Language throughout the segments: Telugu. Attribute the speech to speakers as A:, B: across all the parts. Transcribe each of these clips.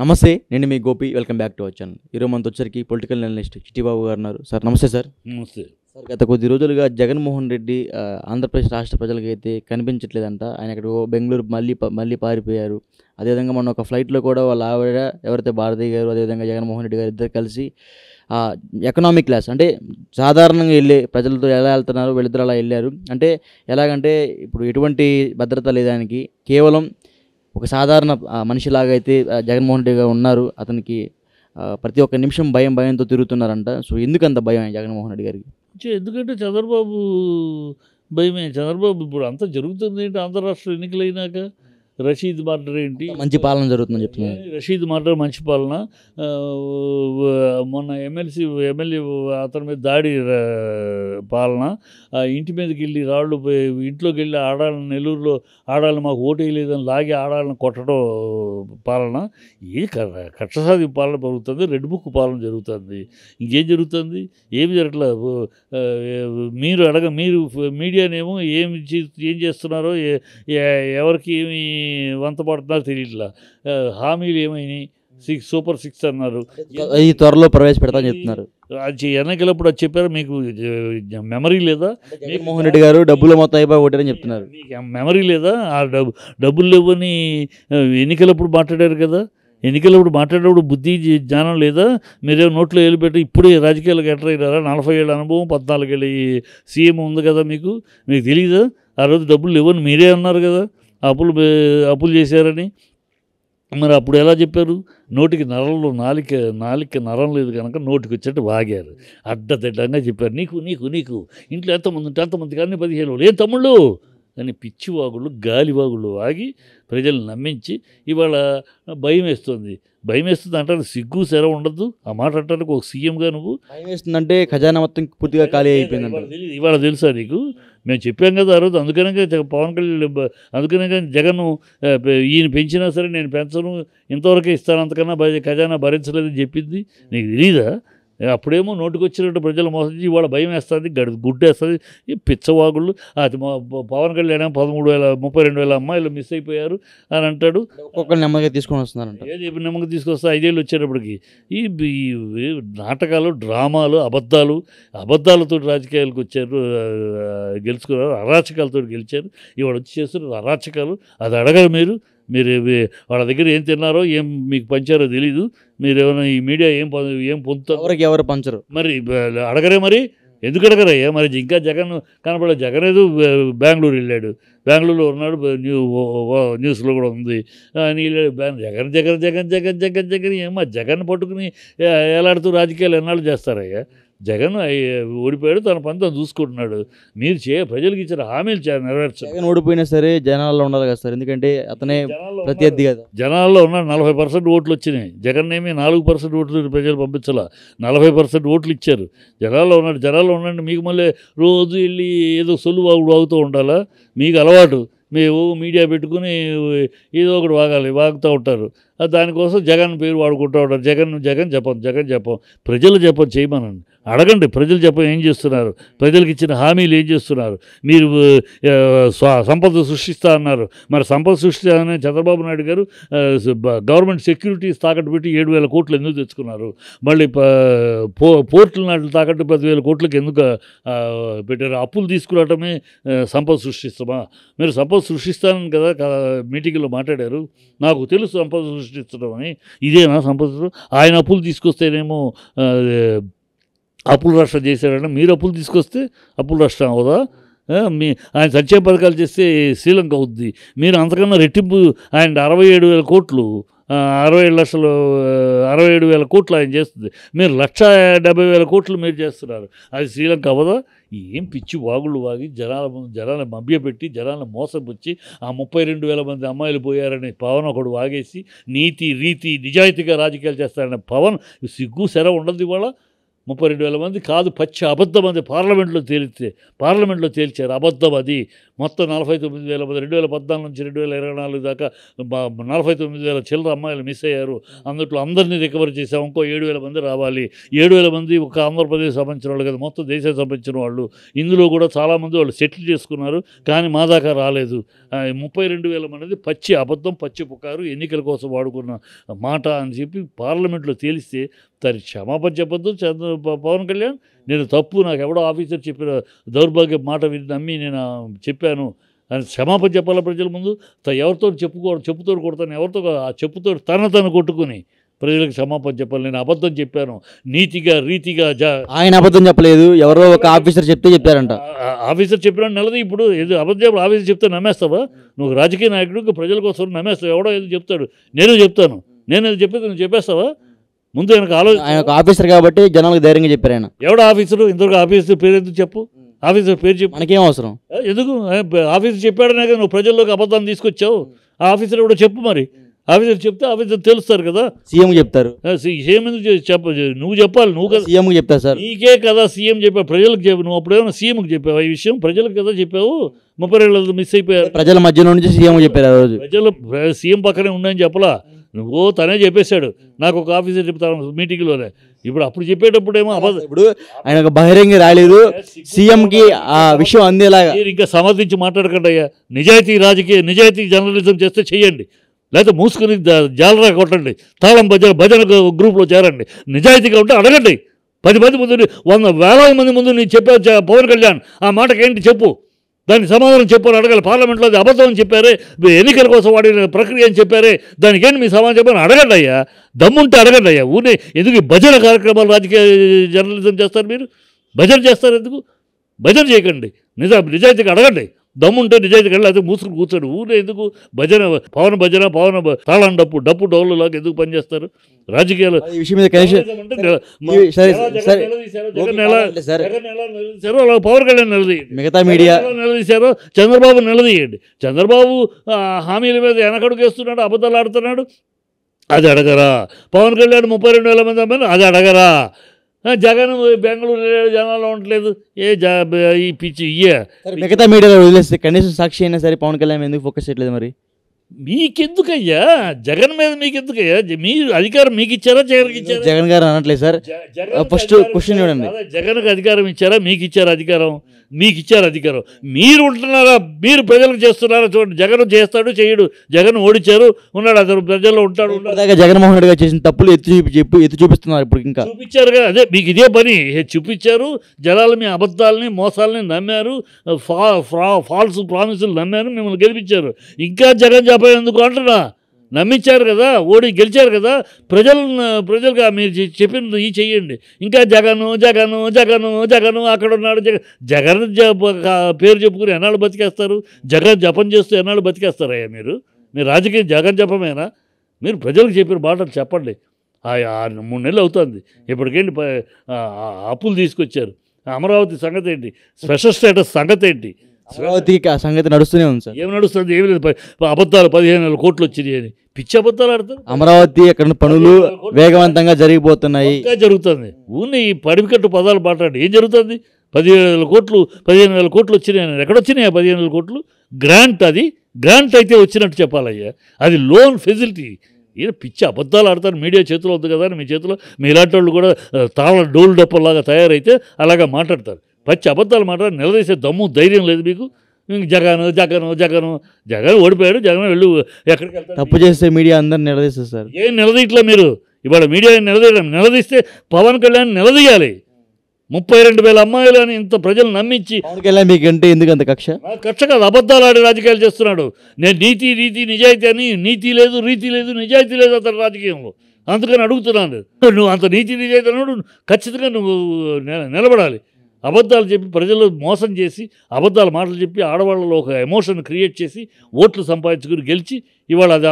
A: నమస్తే. నేను మీ Gopi. Welcome back to our channel. ఈరోజు మనతో వచ్చరికి పొలిటికల్ అనలిస్ట్ చిట్టిబాబు గారు ఉన్నారు. సార్ నమస్తే సార్.
B: నమస్తే.
A: సార్ గత కొద్ది రోజులుగా జగన్మోహన్ రెడ్డి ఆంధ్రప్రదేశ్ రాష్ట్ర ప్రజలకైతే కనిపించట్లేదంట. ఆయన ఇక్కడ బెంగళూరు మళ్ళీ పారిపోయారు. అదేవిధంగా మొన్న ఒక ఫ్లైట్లో కూడా వాళ్ళ ఆవిడ ఎవరైతే భారతి గారు అదేవిధంగా జగన్మోహన్ రెడ్డి గారు ఇద్దరు కలిసి ఎకనామిక్ క్లాస్ అంటే సాధారణంగా వెళ్ళే ప్రజలతో ఎలా వెళ్తున్నారు వీళ్ళిద్దరు అలా వెళ్ళారు. అంటే ఎలాగంటే ఇప్పుడు ఎటువంటి భద్రత లేదానికి కేవలం ఒక సాధారణ మనిషిలాగా అయితే జగన్మోహన్ రెడ్డి గారు ఉన్నారు. అతనికి ప్రతి ఒక్క నిమిషం భయంతో తిరుగుతున్నారంట. సో ఎందుకంత భయం జగన్మోహన్ రెడ్డి గారికి?
B: ఎందుకంటే చంద్రబాబు భయమే. చంద్రబాబు ఇప్పుడు అంతా జరుగుతుంది ఏంటి? ఆంధ్ర రాష్ట్ర ఎన్నికలైనాక రషీద్ మర్డర్ ఏంటి?
A: మంచి పాలన జరుగుతుందని చెప్తున్నారు.
B: రషీద్ మర్డర్ మంచి పాలన. మొన్న ఎమ్మెల్యే అతని మీద దాడి పాలన. ఇంటి మీదకి వెళ్ళి రాళ్ళు ఇంట్లోకి వెళ్ళి ఆడాలని నెల్లూరులో ఆడాలని మాకు ఓటు వేయలేదని లాగి ఆడాలని కొట్టడం పాలన. ఏ కక్షసాది పాలన జరుగుతుంది. రెడ్ బుక్ పాలన జరుగుతుంది. ఇంకేం జరుగుతుంది? ఏమి జరగట్లేదు. మీరు మీడియానేమో ఏం చేస్తున్నారో ఎవరికి ఏమి వంత పడుతున్నారో తెలియట్లా. హామీలు ఏమైనాయి? సూపర్ 6 అన్నారు.
A: ఈ త్వరలో ప్రవేశపెడతామని చెప్తున్నారు.
B: అది ఎన్నికలప్పుడు అది చెప్పారు. మీకు మెమరీ లేదా?
A: జగన్మోహన్ రెడ్డి గారు డబ్బులు మొత్తం అయిపోయి కొట్టారని చెప్తున్నారు.
B: మీకు మెమరీ లేదా? ఆ డబ్బులు లేవని ఎన్నికలప్పుడు మాట్లాడారు కదా. ఎన్నికలప్పుడు మాట్లాడేటప్పుడు బుద్ధి జ్ఞానం లేదా? మీరే నోట్లో వేలు పెట్టి ఇప్పుడే రాజకీయాలకు ఎంటర్ అయినారా? 40 ఏళ్ళ అనుభవం, 14 ఏళ్ళ సీఎం ఉంది కదా. మీకు తెలీదా? ఆ రోజు డబ్బులు లేవని మీరే అన్నారు కదా. అప్పులు చేశారని. మరి అప్పుడు ఎలా చెప్పారు? నోటికి నరంలో నాలిక నరం లేదు కనుక నోటికి వచ్చేట్టు వాగారు. అడ్డదిడ్డంగా చెప్పారు. నీకు ఇంట్లో ఎంతమంది ఉంటే అంతమంది కానీ 15 ఏ తమ్ముళ్ళు అని పిచ్చివాగుళ్ళు గాలివాగుళ్ళు వాగి ప్రజలు నమ్మించి ఇవాళ భయం వేస్తుంది అంటే సిగ్గు సెర ఉండదు. ఆ మాట అంటానికి ఒక సీఎంగా నువ్వు
A: భయం వేస్తుందంటే ఖజానా మొత్తం పూర్తిగా ఖాళీ అయిపోయిందంట.
B: ఇవాళ తెలుసా నీకు? మేము చెప్పాం కదా ఆ రోజు. అందుకనే పవన్ కళ్యాణ్ అందుకనే జగన్ ఈయన పెంచినా సరే నేను పెంచను, ఇంతవరకే ఇస్తాను, అంతకన్నా ఖజానా భరించలేదని చెప్పింది. నీకు తెలీదా? అప్పుడేమో నోటికి వచ్చినట్టు ప్రజలు మోసం చేసి ఇవాళ భయం వేస్తుంది, గుడ్డేస్తుంది. ఈ పిచ్చవాగుళ్ళు. అది పవన్ కళ్యాణ్ 32,000 అమ్మాయిలు మిస్ అయిపోయారు అని అంటాడు.
A: ఒక్కొక్కరు నెమ్మదిగా తీసుకొని వస్తున్నారంట.
B: ఏది నెమ్మదిగా తీసుకొస్తే 5 ఏళ్ళు వచ్చేటప్పటికి ఈ నాటకాలు, డ్రామాలు, అబద్ధాలతో రాజకీయాలకు వచ్చారు, గెలుచుకున్నారు. అరాచకాలతో గెలిచారు. ఇవాళ వచ్చి చేస్తున్నారు అరాచకాలు. అది అడగరు మీరు వాళ్ళ దగ్గర ఏం తిన్నారో ఏం మీకు పంచారో తెలీదు. మీరు ఏమైనా ఈ మీడియా ఏం పొందుతారు?
A: ఎవరు పంచరు.
B: మరి అడగరే. మరి ఎందుకు అడగరయ్యా? మరి ఇంకా జగన్ కనపడే. జగన్ ఏదో బెంగళూరు వెళ్ళాడు, బెంగళూరులో ఉన్నాడు, న్యూస్లో కూడా ఉంది. జగన్ ఏమో జగన్ పట్టుకుని ఎలాడుతూ రాజకీయాలు ఎన్నాళ్ళు చేస్తారయ్యా? జగన్ ఓడిపోయాడు, తన పని తను చూసుకుంటున్నాడు. మీరు ప్రజలకు ఇచ్చిన హామీలు నెరవేర్చారు.
A: జగన్ ఓడిపోయినా సరే జనాల్లో ఉండాలి కదా సార్, ఎందుకంటే అతనే ప్రత్యర్థి కదా.
B: జనాల్లో ఉన్న 40% ఓట్లు వచ్చినాయి. జగన్ ఏమి 4% ఓట్లు ప్రజలు పంపించాల, 40% ఓట్లు ఇచ్చారు. జనాల్లో ఉన్నాడు. మీకు మళ్ళీ రోజు వెళ్ళి ఏదో సొల్లు వాగుతూ ఉండాలా? మీకు అలవాటు. మేము మీడియా పెట్టుకుని ఏదో ఒకటి వాగుతూ ఉంటారు. దానికోసం జగన్ పేరు వాడుకుంటూ ఉంటారు. జగన్ జపం ప్రజలు జపం చేయమనండి. అడగండి ప్రజలు జపం ఏం చేస్తున్నారు, ప్రజలకు ఇచ్చిన హామీలు ఏం చేస్తున్నారు. మీరు సంపద సృష్టిస్తా అన్నారు. మరి సంపద సృష్టిస్తానని చంద్రబాబు నాయుడు గారు గవర్నమెంట్ సెక్యూరిటీస్ తాకట్టు పెట్టి 7,000 కోట్లు ఎందుకు తెచ్చుకున్నారు? మళ్ళీ పోర్టుల నాట్లు తాకట్టు 10,000 కోట్లకి ఎందుకు పెట్టారు? అప్పులు తీసుకురావటమే సంపద సృష్టిస్తామా? మీరు సంపద సృష్టిస్తానని కదా మీటింగ్లో మాట్లాడారు. నాకు తెలుసు సంపద సృష్టించడం అని. ఇదేనా సంపద? ఆయన అప్పులు తీసుకొస్తేనేమో అప్పుల రాష్ట్రం చేశారంటే, మీరు అప్పులు తీసుకొస్తే అప్పుల రాష్ట్రం అవుదా? ఆయన సంక్షేమ పథకాలు చేస్తే శ్రీలంక అవుద్ది. మీరు అంతకన్నా రెట్టింపు. ఆయన 67,000 కోట్లు 67,000 కోట్లు ఆయన చేస్తుంది. మీరు 1,70,000 కోట్లు మీరు చేస్తున్నారు. అది శ్రీలంక అవ్వదా? ఏం పిచ్చి వాగుళ్ళు వాగి జనాలను మభ్యపెట్టి జనాలను మోసపుచ్చి ఆ 32,000 మంది అమ్మాయిలు పోయారని పవన్ ఒకడు వాగేసి నీతి రీతి నిజాయితీగా రాజకీయాలు చేస్తారనే పవన్ సిగ్గు సెర ఉండదు. ఇవాళ 32,000 మంది కాదు, పచ్చి అబద్ధం. అది పార్లమెంట్లో తేల్చారు. అబద్ధం. అది మొత్తం 49,000 మంది 2014 నుంచి 2024 దాకా 49,000 చిల్లర అమ్మాయిలు మిస్ అయ్యారు. అందుట్లో అందరినీ రికవర్ చేసాం. ఇంకో 7,000 మంది రావాలి. 7,000 మంది ఒక ఆంధ్రప్రదేశ్ సంబంధించిన వాళ్ళు కదా, మొత్తం దేశానికి సంబంధించిన వాళ్ళు. ఇందులో కూడా చాలామంది వాళ్ళు సెటిల్ చేసుకున్నారు, కానీ మా దాకా రాలేదు. 32,000 మంది పచ్చి అబద్ధం, పచ్చి పుకారు, ఎన్నికల కోసం వాడుకున్న మాట అని చెప్పి పార్లమెంట్లో తేలిస్తే దానికి క్షమాపణ చెప్పొద్దు పవన్ కళ్యాణ్. నేను తప్పు, నాకు ఎవడో ఆఫీసర్ చెప్పిన దౌర్భాగ్య మాట విని నమ్మి నేను చెప్పాను అని క్షమాపణ చెప్పాలా ప్రజల ముందు. ఎవరితో చెప్పుతో కొడతాను, ఎవరితో ఆ చెప్పుతో తను కొట్టుకుని ప్రజలకు క్షమాపణ చెప్పాలి. నేను అబద్ధం చెప్పాను, నీతిగా రీతిగా.
A: ఆయన అబద్ధం చెప్పలేదు, ఎవరో ఒక ఆఫీసర్ చెప్తే చెప్పారంట.
B: ఆఫీసర్ చెప్పినా నెలది. ఇప్పుడు ఏదో అబద్ధం చెప్పి ఆఫీసర్ చెప్తే నమ్మేస్తావా? నువ్వు రాజకీయ నాయకుడు ప్రజల కోసం నమ్మేస్తావు. ఎవడో ఏదో చెప్తాడు, నేను చెప్తాను, నేను ఏదో చెప్పేది నువ్వు చెప్పేస్తావా? ముందు ఆయనకు
A: ఆయన ఒక ఆఫీసర్ కాబట్టి జనాలకు ధైర్యంగా చెప్పారు. ఆయన
B: ఎవడో ఆఫీసరు, ఇంతవరకు ఆఫీసర్ పేరు ఎందుకు చెప్పు? ఆఫీసర్ పేరు చెప్పు,
A: మనకేం అవసరం?
B: ఎందుకు? ఆఫీసర్ చెప్పాడనే కదా నువ్వు ప్రజల్లోకి అబద్ధాన్ని తీసుకొచ్చావు. ఆ ఆఫీసర్ కూడా చెప్పు. మరి ఆఫీసర్ చెప్తే ఆఫీసర్ తెలుస్తారు కదా.
A: సీఎం చెప్తారు.
B: సీఎం నువ్వు చెప్పాలి. నువ్వు కదా
A: సీఎం చెప్తారు సార్.
B: నీకే కదా సీఎం చెప్పావు, ప్రజలకు చెప్పు. నువ్వు అప్పుడేమో సీఎంకి చెప్పావు ఈ విషయం, ప్రజలకు కదా చెప్పావు. 32 మిస్ అయిపోయారు.
A: ప్రజల మధ్యలో నుంచి సీఎం చెప్పారు ఆ రోజు.
B: ప్రజలు సీఎం పక్కనే ఉన్నాయని చెప్పలా, నువ్వు తనే చెప్పేశాడు. నాకు ఒక ఆఫీసర్ చెప్తాను మీటింగ్లోనే. అప్పుడు చెప్పేటప్పుడేమో
A: ఇప్పుడు ఆయన ఒక బహిరంగ రాలేదు, సీఎంకి ఆ విషయం అందేలాగా.
B: మీరు ఇంకా సమర్థించి మాట్లాడకండి అయ్యా. నిజాయితీ జర్నలిజం చేస్తే చెయ్యండి, లేకపోతే మూసుకుని జాలరా కొట్టండి, తాళం భజన గ్రూప్లో చేరండి. నిజాయితీగా ఉంటే అడగండి. 10 మంది ముందు, 100,000 మంది ముందు నేను చెప్పావు పవన్ కళ్యాణ్, ఆ మాటకి ఏంటి చెప్పు, దానికి సమాధానం చెప్పని అడగాలి. పార్లమెంట్లో అది అబద్ధం అని చెప్పారే, ఎన్నికల కోసం వాడిన ప్రక్రియ అని చెప్పారే, దానికి ఏంటి మీ సమాధానం చెప్పని అడగండి అయ్యా. దమ్ముంటే అడగండి అయ్యా. ఊనే ఎందుకు ఈ భజన కార్యక్రమాలు రాజకీయ జర్నలిజం చేస్తారు? మీరు భజన చేస్తారు ఎందుకు? భజన చేయకండి, నిజాయితీగా అడగండి. దమ్ముంటే నిజాయితీగా వెళ్ళి అయితే మూసుకుని కూర్చోడు. ఊరే ఎందుకు భజన, పవన తాళం డప్పు డోళ్ళు లాగా ఎందుకు పనిచేస్తారు రాజకీయాలు? పవన్ కళ్యాణ్ నిలదీయండి,
A: మిగతా మీడియా
B: నిలదీశారో చంద్రబాబు నిలదీయండి. చంద్రబాబు హామీల మీద వెనకడుగు వేస్తున్నాడు, అబద్ధాలు ఆడుతున్నాడు, అది అడగరా? పవన్ కళ్యాణ్ 32,000 మంది అమ్మాయి, అది అడగరా? జగన్ బెంగళూరు జనాల్లో ఉండట్లేదు, ఈ పిచ్చి
A: మిగతా మీడియాలో వదిలేస్తే కనీసం సాక్షి అయినా సరే పవన్ కళ్యాణ్ ఎందుకు ఫోకస్ చేయట్లేదు? మరి
B: మీకెందుకయ్యా జగన్ మీద? మీకెందుకయ్యా? మీరు అధికారం మీకు ఇచ్చారా, జగన్కి ఇచ్చారా?
A: జగన్ గారు అనట్లేదు సార్. ఫస్ట్ క్వశ్చన్ చూడండి,
B: జగన్కి అధికారం ఇచ్చారా, మీకు ఇచ్చారా అధికారం? మీకు ఇచ్చారు అధికారం. మీరు ఉంటున్నారా, మీరు ప్రజలకు చేస్తున్నారా? చూడండి, జగన్ చేస్తాడు చేయడు. జగన్ ఓడిచారు, ఉన్నాడు, అతను ప్రజల్లో ఉంటాడు.
A: జగన్మోహన్ రెడ్డి గారు చేసిన తప్పులు ఎత్తి చూపిస్తున్నారు. ఇప్పుడు ఇంకా
B: చూపించారు కదా, అదే మీకు ఇదే పని. చూపించారు, జనాలు మీ అబద్ధాలని మోసాలని నమ్మారు, ఫాల్స్ ప్రామిసులు నమ్మారు, మిమ్మల్ని గెలిపించారు. ఇంకా జగన్ చెప్పేందుకు అంటున్నా, నమ్మించారు కదా, ఓడి గెలిచారు కదా. ప్రజలుగా మీరు చెప్పినది ఈ చెయ్యండి. ఇంకా జగను అక్కడ ఉన్నాడు. జగన్ పేరు చెప్పుకుని ఎన్నాళ్ళు బతికేస్తారు? జగన్ జపం చేస్తూ ఎన్నాళ్ళు బతికేస్తారయ్యా మీరు? రాజకీయ జగన్ జపమేనా? మీరు ప్రజలకు చెప్పిన మాటలు చెప్పండి. 3 నెలలు అవుతుంది ఇప్పటికేంటి? అప్పులు తీసుకొచ్చారు. అమరావతి సంగతి ఏంటి? స్పెషల్ స్టేటస్ సంగతి ఏంటి?
A: అమరావతికి ఆ సంగతి నడుస్తూనే ఉంది సార్.
B: ఏమి నడుస్తుంది? ఏమి లేదు. అబద్ధాలు 15,000 కోట్లు వచ్చినాయి అని పిచ్చి అబద్ధాలు ఆడతారు.
A: అమరావతి అక్కడ పనులు వేగవంతంగా జరిగిపోతున్నాయి,
B: జరుగుతుంది. ఊరిని ఈ పడికట్టు పదాలు మాట్లాడి ఏం జరుగుతుంది? 15,000 కోట్లు వచ్చినాయి అని ఎక్కడొచ్చినాయా? 15,000 కోట్లు గ్రాంట్. అది గ్రాంట్ అయితే వచ్చినట్టు చెప్పాలయ్యా, అది లోన్ ఫెసిలిటీ. ఈయన పిచ్చి అబద్ధాలు ఆడతారు. మీడియా చేతిలో ఉంది కదా, మీ చేతిలో మీ ఇలాంటి వాళ్ళు కూడా డోలు డప్పల్లాగా తయారైతే అలాగా మాట్లాడతారు. పచ్చి అబద్ధాలు మాట్లాడి నిలదీసే దమ్ము ధైర్యం లేదు మీకు. జగన్ ఓడిపోయాడు, జగన్ వెళ్ళు ఎక్కడికి వెళ్తారు?
A: తప్పు చేస్తే మీడియా అందరు నిలదీస్తారు సార్.
B: ఏం నిలదీయట్లా మీరు? ఇవాళ మీడియా నిలదీస్తే పవన్ కళ్యాణ్ నిలదీయాలి. 32,000 అమ్మాయిలు అని ఇంత ప్రజలు నమ్మించి
A: పవన్ కళ్యాణ్ మీకంటే ఎందుకు అంత కక్ష?
B: కక్ష కాదు, అబద్ధాలు ఆడి రాజకీయాలు చేస్తున్నాడు. నేను నీతి నిజాయితీ అని, నీతి లేదు, రీతి లేదు, నిజాయితీ లేదు అతను రాజకీయంలో. అందుకని అడుగుతున్నాను, నువ్వు అంత నీతి నిజాయితీ అన్నాడు, ఖచ్చితంగా నువ్వు నిలబడాలి. అబద్ధాలు చెప్పి ప్రజలు మోసం చేసి, అబద్ధాల మాటలు చెప్పి ఆడవాళ్ళలో ఒక ఎమోషన్ క్రియేట్ చేసి ఓట్లు సంపాదించుకుని గెలిచి ఇవాళ అది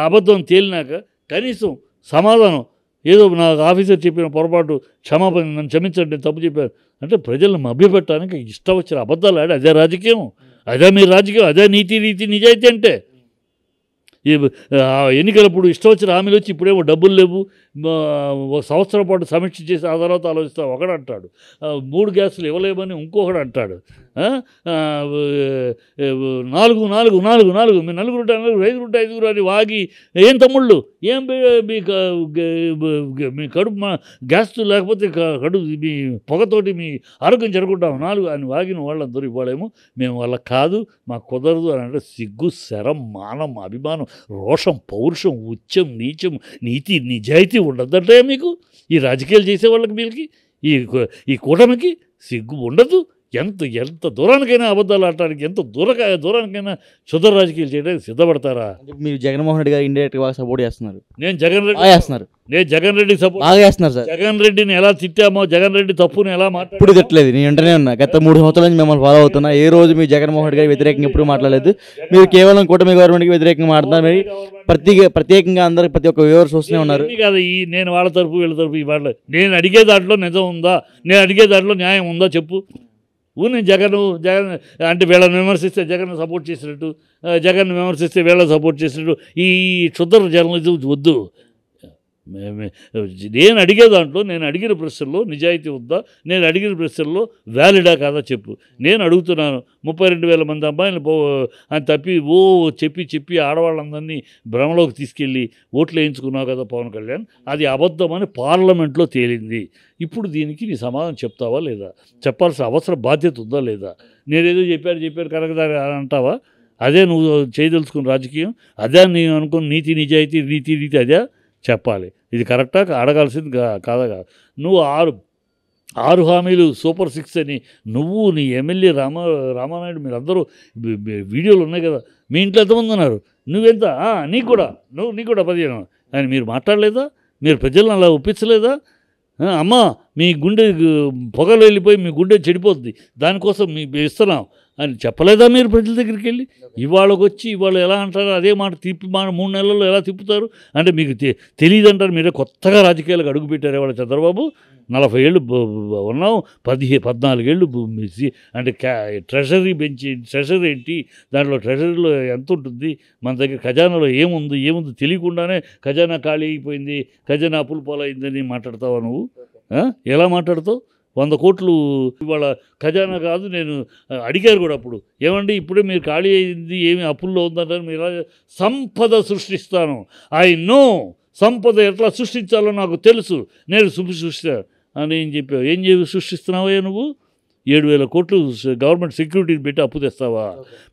B: అబద్ధం తేలినాక కనీసం సమాధానం ఏదో నాకు ఆఫీసర్ చెప్పిన పొరపాటు క్షమాపణ, నన్ను క్షమించండి, నేను తప్పు చెప్పాను అంటే ప్రజలను మభ్యపెట్టడానికి ఇష్టం వచ్చిన అబద్ధాలు ఆడి అదే రాజకీయం, అదే మీ రాజకీయం, అదే నీతి నిజాయితీ అంటే. ఎన్నికలప్పుడు ఇష్టం వచ్చిన హామీలు వచ్చి ఇప్పుడేమో డబ్బులు లేవు, ఒక సంవత్సరం పాటు సమీక్ష చేసి ఆ తర్వాత ఆలోచిస్తా ఒకడు అంటాడు, 3 గ్యాసులు ఇవ్వలేమని ఇంకొకడు అంటాడు, 4 మీ నలుగురు 5 అని వాగి, ఏం తమ్ముళ్ళు ఏం మీ కడుపు గ్యాస్ లేకపోతే కడుపు మీ పొగతోటి మీ ఆరోగ్యం జరుగుంటాం 4 అని వాగిన వాళ్ళందరూ ఇవ్వలేము, మేము వాళ్ళకి కాదు మాకు కుదరదు అని అంటే సిగ్గు, శరం, మానం, అభిమానం, రోషం, పౌరుషం, ఉచ్చం, నీచం, నీతి, నిజాయితీ ఉండదంటే మీకు ఈ రాజకీయాలు చేసే వాళ్ళకి వీళ్ళకి ఈ కూటమికి సిగ్గు ఉండదు. ఎంత దూరానికైనా అబద్ధాలు ఆడటానికి, ఎంత దూరానికైనా క్షుద్ర రాజకీయాలు చేయడానికి సిద్ధపడతారా?
A: మీరు జగన్మోహన్ రెడ్డి గారు ఇండైరెక్ట్గా బాగా సపోర్ట్ చేస్తున్నారు.
B: నేను జగన్ రెడ్డి సపోర్ట్
A: బాగా చేస్తున్నారు సార్.
B: జగన్ రెడ్డిని ఎలా తిట్టామో, జగన్ రెడ్డి తప్పుని ఎలా
A: ఇప్పుడు
B: మాట్లాడు
A: తిట్టలేదు, నేను వెంటనే ఉన్నా. గత 3 సంవత్సరాల నుంచి మిమ్మల్ని ఫాలో అవుతున్నా. ఏ రోజు మీ జగన్మోహన్ రెడ్డి గారి వ్యతిరేకంగా ఎప్పుడు మాట్లాడలేదు. మీరు కేవలం కూటమి గవర్నమెంట్కి వ్యతిరేకంగా మాట్లాడుతున్నారు. మరి ప్రత్యేకంగా అందరికి ప్రతి ఒక్క వ్యూవర్స్ వస్తూనే ఉన్నారు.
B: కాదు నేను వాళ్ళ తరపు వీళ్ళ తరపు ఇవాళ నేను అడిగే దాంట్లో నిజం ఉందా, నేను అడిగే దాంట్లో న్యాయం ఉందా చెప్పు. నేను జగన్ అంటే వీళ్ళని విమర్శిస్తే జగన్ సపోర్ట్ చేసినట్టు, జగన్ విమర్శిస్తే వీళ్ళని సపోర్ట్ చేసినట్టు ఈ క్షుద్ర జర్నలిజం వద్దు. నేను అడిగే దాంట్లో నేను అడిగిన ప్రశ్నల్లో నిజాయితీ ఉందా, నేను అడిగిన ప్రశ్నల్లో వ్యాలిడా కాదా చెప్పు. నేను అడుగుతున్నాను 32,000 మంది అమ్మాయిలు అని తప్పి చెప్పి ఆడవాళ్ళందరినీ భ్రమలోకి తీసుకెళ్ళి ఓట్లు వేయించుకున్నావు కదా పవన్ కళ్యాణ్, అది అబద్ధమని పార్లమెంట్లో తేలింది. ఇప్పుడు దీనికి నీ సమాధానం చెప్తావా లేదా, చెప్పాల్సిన అవసరం బాధ్యత ఉందా లేదా? నేనేదో చెప్పారు కనకదారి అని అంటావా? అదే నువ్వు చేయదలుచుకున్న రాజకీయం, అదే నేను అనుకున్న నీతి అదే చెప్పాలి. ఇది కరెక్టా అడగాల్సింది కాదా? నువ్వు 6 హామీలు సూపర్ 6 అని నువ్వు నీ ఎమ్మెల్యే రామానాయుడు మీరందరూ వీడియోలు ఉన్నాయి కదా, మీ ఇంట్లో ఎంతమంది ఉన్నారు, నువ్వెంత, నీకు కూడా 15 అని మీరు మాట్లాడలేదా? మీరు ప్రజలను అలా ఒప్పించలేదా? అమ్మా మీ గుండె పొగలు వెళ్ళిపోయి మీ గుండె చెడిపోతుంది, దానికోసం మీ ఇస్తున్నాం అని చెప్పలేదా మీరు ప్రజల దగ్గరికి వెళ్ళి? ఇవాళ ఎలా అంటారు అదే మాట 3 నెలల్లో ఎలా తిప్పుతారు అంటే మీకు తెలియదు అంటారు. మీరే కొత్తగా రాజకీయాలకు అడుగుపెట్టారు ఇవాళ చంద్రబాబు. 40 ఏళ్ళు ఉన్నాం, 14 ఏళ్ళు అంటే ట్రెషరీ ఏంటి, దాంట్లో ట్రెషరీలో ఎంత ఉంటుంది, మన దగ్గర ఖజానాలో ఏముంది తెలియకుండానే ఖజానా ఖాళీ అయిపోయింది, ఖజానా అప్పుల పాలైందని మాట్లాడతావా నువ్వు? ఎలా మాట్లాడతావు? 100 కోట్లు ఇవాళ ఖజానా కాదు. నేను అడిగారు కూడా అప్పుడు, ఏమండి ఇప్పుడే మీరు ఖాళీ అయింది ఏమి అప్పుల్లో ఉందంటారు, మీరు సంపద సృష్టిస్తాను, నో సంపద ఎట్లా సృష్టించాలో నాకు తెలుసు, నేను సృష్టిస్తాను అని ఏం చెప్పావు? ఏం సృష్టిస్తున్నావా నువ్వు? 7,000 కోట్లు గవర్నమెంట్ సెక్యూరిటీని పెట్టి అప్పు తెస్తావా?